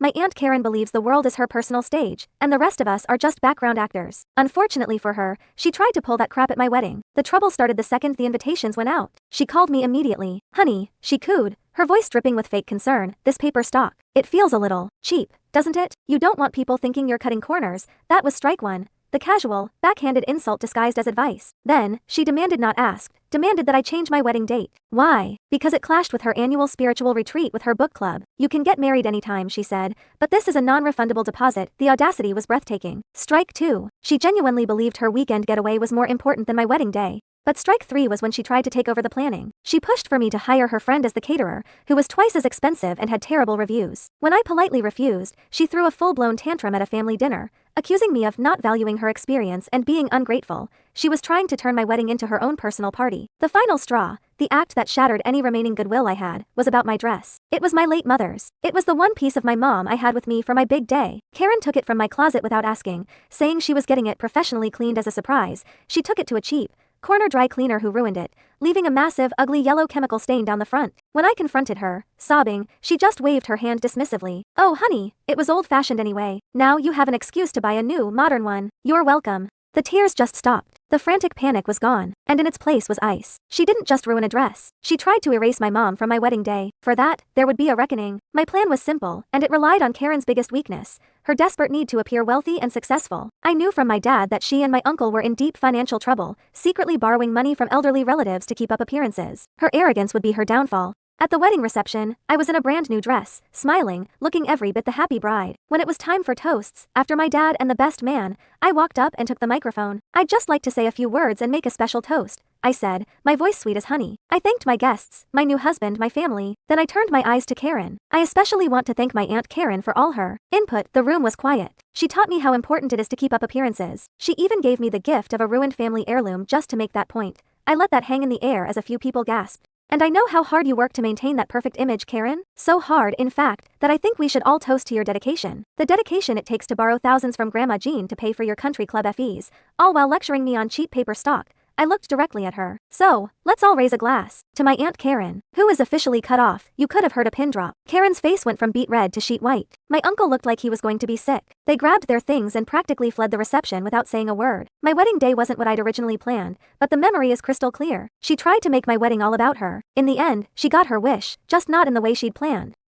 My Aunt Karen believes the world is her personal stage, and the rest of us are just background actors. Unfortunately for her, she tried to pull that crap at my wedding. The trouble started the second the invitations went out. She called me immediately. Honey, she cooed, her voice dripping with fake concern. This paper stock. It feels a little cheap, doesn't it? You don't want people thinking you're cutting corners. That was strike one. The casual, backhanded insult disguised as advice. Then, she demanded not asked, demanded that I change my wedding date. Why? Because it clashed with her annual spiritual retreat with her book club. You can get married anytime, she said, but this is a non-refundable deposit. The audacity was breathtaking. Strike 2. She genuinely believed her weekend getaway was more important than my wedding day. But strike 3 was when she tried to take over the planning. She pushed for me to hire her friend as the caterer, who was twice as expensive and had terrible reviews. When I politely refused, she threw a full-blown tantrum at a family dinner, accusing me of not valuing her experience and being ungrateful. She was trying to turn my wedding into her own personal party. The final straw, the act that shattered any remaining goodwill I had, was about my dress. It was my late mother's. It was the one piece of my mom I had with me for my big day. Karen took it from my closet without asking, saying she was getting it professionally cleaned as a surprise. She took it to a cheap corner dry cleaner who ruined it, leaving a massive, ugly yellow chemical stain down the front. When I confronted her, sobbing, she just waved her hand dismissively. Oh honey, it was old-fashioned anyway. Now you have an excuse to buy a new, modern one. You're welcome. The tears just stopped. The frantic panic was gone, and in its place was ice. She didn't just ruin a dress. She tried to erase my mom from my wedding day. For that, there would be a reckoning. My plan was simple, and it relied on Karen's biggest weakness, her desperate need to appear wealthy and successful. I knew from my dad that she and my uncle were in deep financial trouble, secretly borrowing money from elderly relatives to keep up appearances. Her arrogance would be her downfall. At the wedding reception, I was in a brand new dress, smiling, looking every bit the happy bride. When it was time for toasts, after my dad and the best man, I walked up and took the microphone. I'd just like to say a few words and make a special toast, I said, my voice sweet as honey. I thanked my guests, my new husband, my family, then I turned my eyes to Karen. I especially want to thank my Aunt Karen for all her input. The room was quiet. She taught me how important it is to keep up appearances. She even gave me the gift of a ruined family heirloom just to make that point. I let that hang in the air as a few people gasped. And I know how hard you work to maintain that perfect image, Karen. So hard, in fact, that I think we should all toast to your dedication. The dedication it takes to borrow thousands from Grandma Jean to pay for your country club fees, all while lecturing me on cheap paper stock. I looked directly at her. So, let's all raise a glass to my Aunt Karen, who is officially cut off. You could have heard a pin drop. Karen's face went from beet red to sheet white. My uncle looked like he was going to be sick. They grabbed their things and practically fled the reception without saying a word. My wedding day wasn't what I'd originally planned, but the memory is crystal clear. She tried to make my wedding all about her. In the end, she got her wish, just not in the way she'd planned.